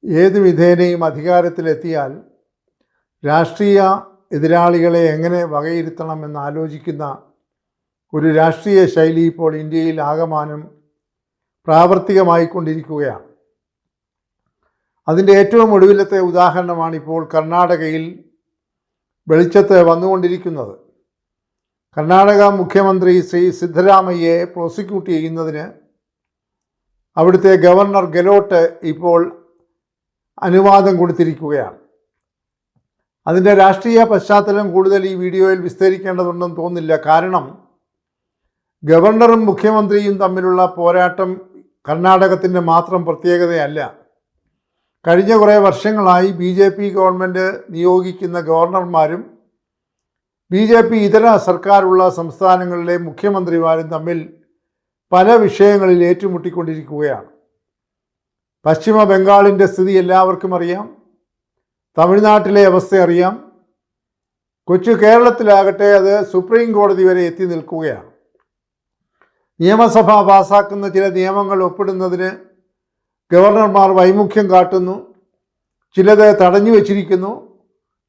ഏത് വിധേനയും അധികാരത്തിലെത്തിയാൽ രാഷ്ട്രീയ എതിരാളികളെ എങ്ങനെ വകയിരുത്തണമെന്ന് ആലോചിക്കുന്ന ഒരു രാഷ്ട്രീയ ശൈലി ഇപ്പോൾ ഇന്ത്യയിൽ ആകമാനം പ്രാവർത്തികമായിക്കൊണ്ടിരിക്കുകയാണ്. അതിൻ്റെ ഏറ്റവും ഒടുവിലത്തെ ഉദാഹരണമാണ് ഇപ്പോൾ കർണാടകയിൽ വെളിച്ചത്ത് വന്നുകൊണ്ടിരിക്കുന്നത്. കർണാടക മുഖ്യമന്ത്രി ശ്രീ സിദ്ധരാമയ്യയെ പ്രോസിക്യൂട്ട് ചെയ്യുന്നതിന് അവിടുത്തെ ഗവർണർ ഗെലോട്ട് ഇപ്പോൾ അനുവാദം കൊടുത്തിരിക്കുകയാണ്. അതിൻ്റെ രാഷ്ട്രീയ പശ്ചാത്തലം കൂടുതൽ ഈ വീഡിയോയിൽ വിസ്തരിക്കേണ്ടതുണ്ടെന്ന് തോന്നുന്നില്ല. കാരണം ഗവർണറും മുഖ്യമന്ത്രിയും തമ്മിലുള്ള പോരാട്ടം കർണാടകത്തിൻ്റെ മാത്രം പ്രത്യേകതയല്ല. കഴിഞ്ഞ കുറേ വർഷങ്ങളായി BJP ഗവൺമെൻറ് നിയോഗിക്കുന്ന ഗവർണർമാരും BJP ഇതര സർക്കാരുള്ള സംസ്ഥാനങ്ങളിലെ മുഖ്യമന്ത്രിമാരും തമ്മിൽ പല വിഷയങ്ങളിൽ ഏറ്റുമുട്ടിക്കൊണ്ടിരിക്കുകയാണ്. പശ്ചിമ ബംഗാളിൻ്റെ സ്ഥിതി എല്ലാവർക്കും അറിയാം. തമിഴ്നാട്ടിലെ അവസ്ഥ അറിയാം. കൊച്ചു കേരളത്തിലാകട്ടെ അത് സുപ്രീം കോടതി വരെ എത്തി നിൽക്കുകയാണ്. നിയമസഭ പാസാക്കുന്ന ചില നിയമങ്ങൾ ഒപ്പിടുന്നതിന് ഗവർണർമാർ വൈമുഖ്യം കാട്ടുന്നു. ചിലത് തടഞ്ഞു വച്ചിരിക്കുന്നു,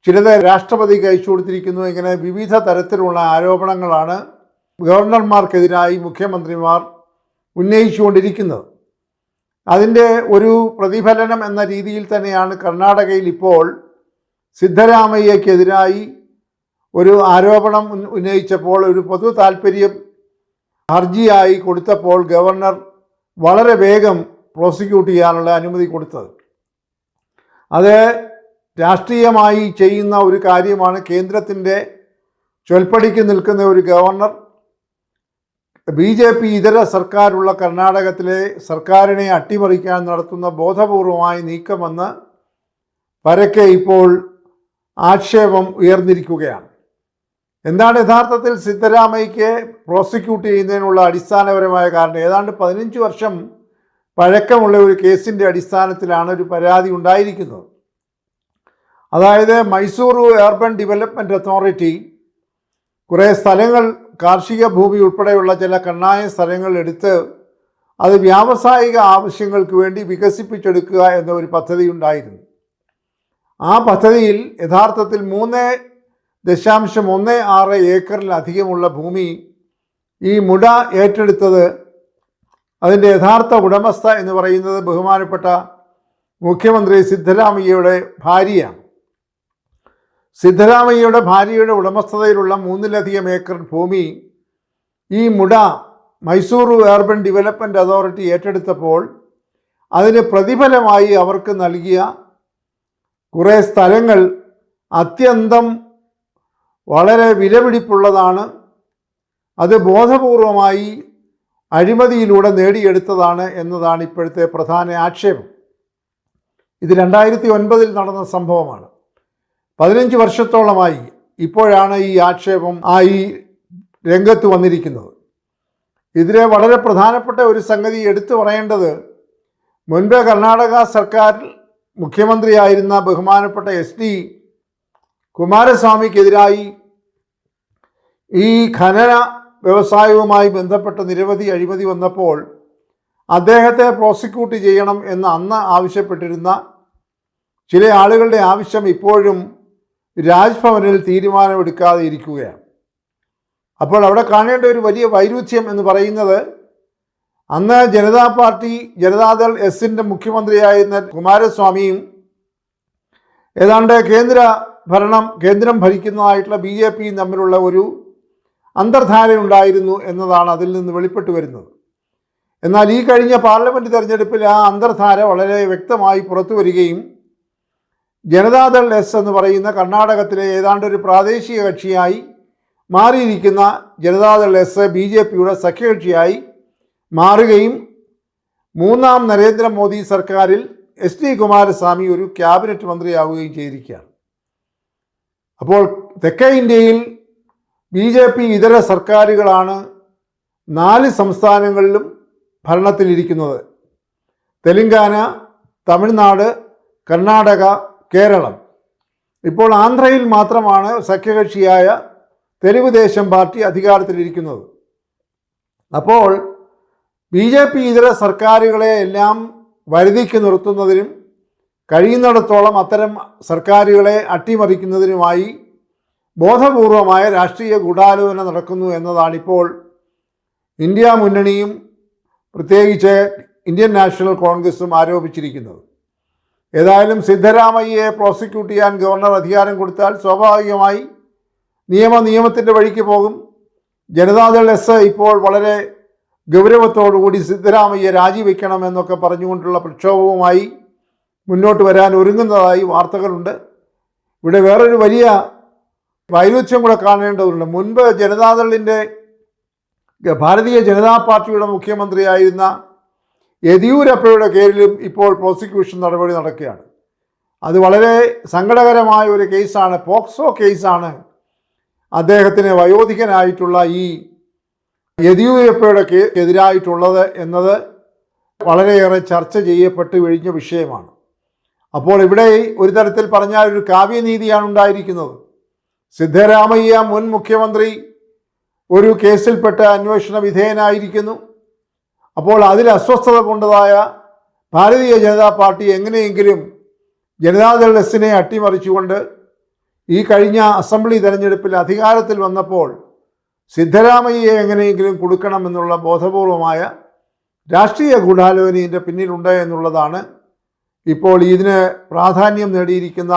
ചിലത് രാഷ്ട്രപതിക്ക് അയച്ചു കൊടുത്തിരിക്കുന്നു. ഇങ്ങനെ വിവിധ തരത്തിലുള്ള ആരോപണങ്ങളാണ് ഗവർണർമാർക്കെതിരായി മുഖ്യമന്ത്രിമാർ ഉന്നയിച്ചുകൊണ്ടിരിക്കുന്നത്. അതിൻ്റെ ഒരു പ്രതിഫലനം എന്ന രീതിയിൽ തന്നെയാണ് കർണാടകയിൽ ഇപ്പോൾ സിദ്ധരാമയ്യക്കെതിരായി ഒരു ആരോപണം ഉന്നയിച്ചപ്പോൾ, ഒരു പൊതു താൽപ്പര്യം ഹർജിയായി കൊടുത്തപ്പോൾ ഗവർണർ വളരെ വേഗം പ്രോസിക്യൂട്ട് ചെയ്യാനുള്ള അനുമതി കൊടുത്തത്. അത് രാഷ്ട്രീയമായി ചെയ്യുന്ന ഒരു കാര്യമാണ്. കേന്ദ്രത്തിൻ്റെ ചൊൽപ്പടിക്ക് നിൽക്കുന്ന ഒരു ഗവർണർ BJP ഇതര സർക്കാരുള്ള കർണാടകത്തിലെ സർക്കാരിനെ അട്ടിമറിക്കാൻ നടത്തുന്ന ബോധപൂർവമായ നീക്കമെന്ന് പരക്കെ ഇപ്പോൾ ആക്ഷേപം ഉയർന്നിരിക്കുകയാണ്. എന്താണ് യഥാർത്ഥത്തിൽ സിദ്ധരാമയ്യയ്ക്ക് പ്രോസിക്യൂട്ട് ചെയ്യുന്നതിനുള്ള അടിസ്ഥാനപരമായ കാരണം? ഏതാണ്ട് 15 വർഷം പഴക്കമുള്ള ഒരു കേസിൻ്റെ അടിസ്ഥാനത്തിലാണ് ഒരു പരാതി ഉണ്ടായിരിക്കുന്നത്. അതായത് മൈസൂർ അർബൻ ഡെവലപ്മെൻറ്റ് അതോറിറ്റി കുറേ സ്ഥലങ്ങൾ, കാർഷിക ഭൂമി ഉൾപ്പെടെയുള്ള ചില കണ്ണായ സ്ഥലങ്ങൾ എടുത്ത് അത് വ്യാവസായിക ആവശ്യങ്ങൾക്ക് വേണ്ടി വികസിപ്പിച്ചെടുക്കുക എന്ന ഒരു പദ്ധതി ഉണ്ടായിരുന്നു. ആ പദ്ധതിയിൽ യഥാർത്ഥത്തിൽ 3.16 ഏക്കറിലധികമുള്ള ഭൂമി ഈ മുട ഏറ്റെടുത്തത്, അതിൻ്റെ യഥാർത്ഥ ഉടമസ്ഥ എന്ന് പറയുന്നത് ബഹുമാനപ്പെട്ട മുഖ്യമന്ത്രി സിദ്ധരാമയ്യയുടെ ഭാര്യയാണ്. സിദ്ധരാമയ്യയുടെ ഭാര്യയുടെ ഉടമസ്ഥതയിലുള്ള 3-ലധികം ഏക്കർ ഭൂമി ഈ മുട മൈസൂർ അർബൻ ഡെവലപ്മെൻറ്റ് അതോറിറ്റി ഏറ്റെടുത്തപ്പോൾ അതിന് പ്രതിഫലമായി അവർക്ക് നൽകിയ കുറേ സ്ഥലങ്ങൾ അത്യന്തം വളരെ വിലപിടിപ്പുള്ളതാണ്. അത് ബോധപൂർവമായി അഴിമതിയിലൂടെ നേടിയെടുത്തതാണ് എന്നതാണ് ഇപ്പോഴത്തെ പ്രധാന ആക്ഷേപം. ഇത് 2009 നടന്ന സംഭവമാണ്. 15 വർഷത്തോളമായി ഇപ്പോഴാണ് ഈ ആക്ഷേപം ഈ രംഗത്ത് വന്നിരിക്കുന്നത്. ഇതിലെ വളരെ പ്രധാനപ്പെട്ട ഒരു സംഗതി എടുത്തു പറയേണ്ടത്, മുൻപ് കർണാടക സർക്കാർ മുഖ്യമന്ത്രിയായിരുന്ന ബഹുമാനപ്പെട്ട SD കുമാരസ്വാമിക്കെതിരായി ഈ ഖനന വ്യവസായവുമായി ബന്ധപ്പെട്ട നിരവധി അഴിമതി വന്നപ്പോൾ അദ്ദേഹത്തെ പ്രോസിക്യൂട്ട് ചെയ്യണം എന്ന് അന്ന് ആവശ്യപ്പെട്ടിരുന്ന ചില ആളുകളുടെ ആവശ്യം ഇപ്പോഴും രാജ്ഭവനിൽ തീരുമാനമെടുക്കാതെ ഇരിക്കുകയാണ്. അപ്പോൾ അവിടെ കാണേണ്ട ഒരു വലിയ വൈരുദ്ധ്യം എന്ന് പറയുന്നത്, അന്ന് ജനതാദൾ എസിൻ്റെ മുഖ്യമന്ത്രിയായിരുന്ന കുമാരസ്വാമിയും ഏതാണ്ട് കേന്ദ്രം ഭരിക്കുന്നതായിട്ടുള്ള BJPയും തമ്മിലുള്ള ഒരു അന്തർധാരയുണ്ടായിരുന്നു എന്നതാണ് അതിൽ നിന്ന് വെളിപ്പെട്ട് വരുന്നത്. എന്നാൽ ഈ കഴിഞ്ഞ പാർലമെൻറ്റ് തെരഞ്ഞെടുപ്പിൽ ആ അന്തർധാര വളരെ വ്യക്തമായി പുറത്തു വരികയും ജനതാദൾ എസ് എന്ന് പറയുന്ന കർണാടകത്തിലെ ഏതാണ്ട് ഒരു പ്രാദേശിക കക്ഷിയായി മാറിയിരിക്കുന്ന ജനതാദൾ എസ് BJPയുടെ സഖ്യകക്ഷിയായി മാറുകയും 3ാം നരേന്ദ്രമോദി സർക്കാരിൽ SD കുമാരസ്വാമി ഒരു ക്യാബിനറ്റ് മന്ത്രിയാവുകയും ചെയ്തിരിക്കുകയാണ്. അപ്പോൾ തെക്കേ ഇന്ത്യയിൽ BJP ഇതര സർക്കാരുകളാണ് 4 സംസ്ഥാനങ്ങളിലും ഭരണത്തിലിരിക്കുന്നത്: തെലങ്കാന, തമിഴ്നാട്, കർണാടക, കേരളം. ഇപ്പോൾ ആന്ധ്രയിൽ മാത്രമാണ് സഖ്യകക്ഷിയായ തെലുഗുദേശം പാർട്ടി അധികാരത്തിലിരിക്കുന്നത്. അപ്പോൾ BJP ഇതര സർക്കാരുകളെ എല്ലാം വരുതിക്ക് നിർത്തുന്നതിനും കഴിയുന്നിടത്തോളം അത്തരം സർക്കാരുകളെ അട്ടിമറിക്കുന്നതിനുമായി ബോധപൂർവമായ രാഷ്ട്രീയ ഗൂഢാലോചന നടക്കുന്നു എന്നതാണിപ്പോൾ ഇന്ത്യ മുന്നണിയും പ്രത്യേകിച്ച് ഇന്ത്യൻ നാഷണൽ കോൺഗ്രസും ആരോപിച്ചിരിക്കുന്നത്. ഏതായാലും സിദ്ധരാമയ്യയെ പ്രോസിക്യൂട്ട് ചെയ്യാൻ ഗവർണർ അധികാരം കൊടുത്താൽ സ്വാഭാവികമായി നിയമത്തിൻ്റെ വഴിക്ക് പോകും. ജനതാദൾ എസ് ഇപ്പോൾ വളരെ ഗൗരവത്തോടുകൂടി സിദ്ധരാമയ്യ രാജിവെക്കണമെന്നൊക്കെ പറഞ്ഞുകൊണ്ടുള്ള പ്രക്ഷോഭവുമായി മുന്നോട്ട് വരാൻ ഒരുങ്ങുന്നതായി വാർത്തകളുണ്ട്. ഇവിടെ വേറൊരു വലിയ വൈരുദ്ധ്യം കൂടെ കാണേണ്ടതുണ്ട്. മുൻപ് ജനതാദളിൻ്റെ ഭാരതീയ ജനതാ പാർട്ടിയുടെ മുഖ്യമന്ത്രിയായിരുന്ന യെദിയൂരപ്പയുടെ പേരിലും ഇപ്പോൾ പ്രോസിക്യൂഷൻ നടപടി നടക്കുകയാണ്. അത് വളരെ സങ്കടകരമായ ഒരു കേസാണ്, പോക്സോ കേസാണ്. അദ്ദേഹത്തിന് വയോധികനായിട്ടുള്ള ഈ യെദിയൂരപ്പയുടെ എതിരായിട്ടുള്ളത് എന്നത് വളരെയേറെ ചർച്ച ചെയ്യപ്പെട്ട് കഴിഞ്ഞ വിഷയമാണ്. അപ്പോൾ ഇവിടെ ഒരു തരത്തിൽ പറഞ്ഞാൽ ഒരു കാവ്യനീതിയാണ് ഉണ്ടായിരിക്കുന്നത്. സിദ്ധരാമയ്യ മുൻ മുഖ്യമന്ത്രി ഒരു കേസിൽപ്പെട്ട് അന്വേഷണ വിധേയനായിരിക്കുന്നു. അപ്പോൾ അതിൽ അസ്വസ്ഥത കൊണ്ടതായ ഭാരതീയ ജനതാ പാർട്ടി എങ്ങനെയെങ്കിലും ജനതാദൾ എസിനെ അട്ടിമറിച്ചുകൊണ്ട് ഈ കഴിഞ്ഞ അസംബ്ലി തെരഞ്ഞെടുപ്പിൽ അധികാരത്തിൽ വന്നപ്പോൾ സിദ്ധരാമയ്യയെ എങ്ങനെയെങ്കിലും കൊടുക്കണമെന്നുള്ള ബോധപൂർവമായ രാഷ്ട്രീയ ഗൂഢാലോചനയുടെ പിന്നിലുണ്ട് എന്നുള്ളതാണ് ഇപ്പോൾ ഇതിന് പ്രാധാന്യം നേടിയിരിക്കുന്ന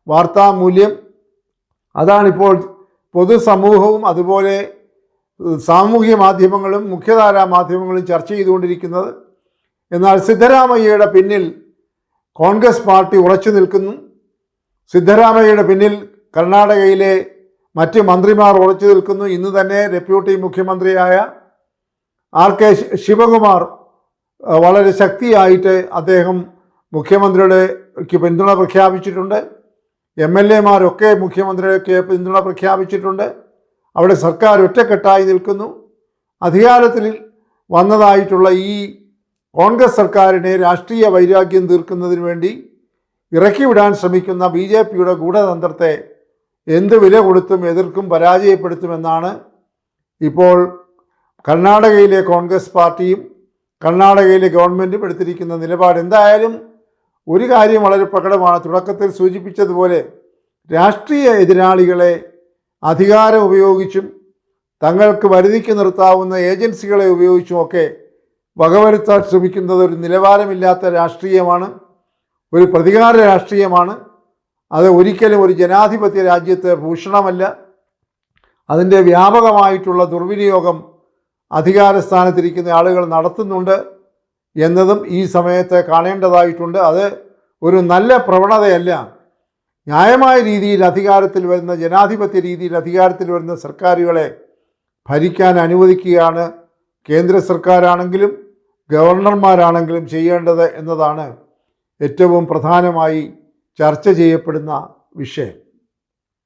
വാർത്താമൂല്യം. അതാണിപ്പോൾ പൊതുസമൂഹവും അതുപോലെ സാമൂഹ്യ മാധ്യമങ്ങളും മുഖ്യധാരാ മാധ്യമങ്ങളും ചർച്ച ചെയ്തുകൊണ്ടിരിക്കുന്നത്. എന്നാൽ സിദ്ധരാമയ്യയുടെ പിന്നിൽ കോൺഗ്രസ് പാർട്ടി ഉറച്ചു നിൽക്കുന്നു. സിദ്ധരാമയ്യയുടെ പിന്നിൽ കർണാടകയിലെ മറ്റ് മന്ത്രിമാർ ഉറച്ചു നിൽക്കുന്നു. ഇന്ന് തന്നെ ഡെപ്യൂട്ടി മുഖ്യമന്ത്രിയായ ആർ.കെ. ശിവകുമാർ വളരെ ശക്തിയായിട്ട് അദ്ദേഹം മുഖ്യമന്ത്രിയുടെക്ക് പിന്തുണ പ്രഖ്യാപിച്ചിട്ടുണ്ട്. MLA-മാരൊക്കെ മുഖ്യമന്ത്രിക്ക് പിന്തുണ പ്രഖ്യാപിച്ചിട്ടുണ്ട്. അവിടെ സർക്കാർ ഒറ്റക്കെട്ടായി നിൽക്കുന്നു. അധികാരത്തിൽ വന്നതായിട്ടുള്ള ഈ കോൺഗ്രസ് സർക്കാരിനെ രാഷ്ട്രീയ വൈരാഗ്യം തീർക്കുന്നതിന് വേണ്ടി ഇറക്കിവിടാൻ ശ്രമിക്കുന്ന BJPയുടെ ഗൂഢതന്ത്രത്തെ എന്ത് വില കൊടുത്തും എതിർക്കും പരാജയപ്പെടുത്തുമെന്നാണ് ഇപ്പോൾ കർണാടകയിലെ കോൺഗ്രസ് പാർട്ടിയും കർണാടകയിലെ ഗവൺമെൻറ്റും എടുത്തിരിക്കുന്ന നിലപാട്. എന്തായാലും ഒരു കാര്യം വളരെ പ്രകടമാണ്. തുടക്കത്തിൽ സൂചിപ്പിച്ചതുപോലെ രാഷ്ട്രീയ എതിരാളികളെ അധികാരം ഉപയോഗിച്ചും തങ്ങൾക്ക് വരുതിക്ക് നിർത്താവുന്ന ഏജൻസികളെ ഉപയോഗിച്ചുമൊക്കെ വകവരുത്താൻ ശ്രമിക്കുന്നത് ഒരു നിലവാരമില്ലാത്ത രാഷ്ട്രീയമാണ്, ഒരു പ്രതികാര രാഷ്ട്രീയമാണ്. അത് ഒരിക്കലും ഒരു ജനാധിപത്യ രാജ്യത്ത് ഭൂഷണമല്ല. അതിൻ്റെ വ്യാപകമായിട്ടുള്ള ദുർവിനിയോഗം അധികാരസ്ഥാനത്തിരിക്കുന്ന ആളുകൾ നടത്തുന്നുണ്ട് എന്നതും ഈ സമയത്ത് കാണേണ്ടതായിട്ടുണ്ട്. അത് ഒരു നല്ല പ്രവണതയല്ല. ന്യായമായ രീതിയിൽ അധികാരത്തിൽ വരുന്ന, ജനാധിപത്യ രീതിയിൽ അധികാരത്തിൽ വരുന്ന സർക്കാരുകളെ ഭരിക്കാൻ അനുവദിക്കുകയാണ് കേന്ദ്ര സർക്കാരാണെങ്കിലും ഗവർണർമാരാണെങ്കിലും ചെയ്യേണ്ടത് എന്നതാണ് ഏറ്റവും പ്രധാനമായി ചർച്ച ചെയ്യപ്പെടുന്ന വിഷയം.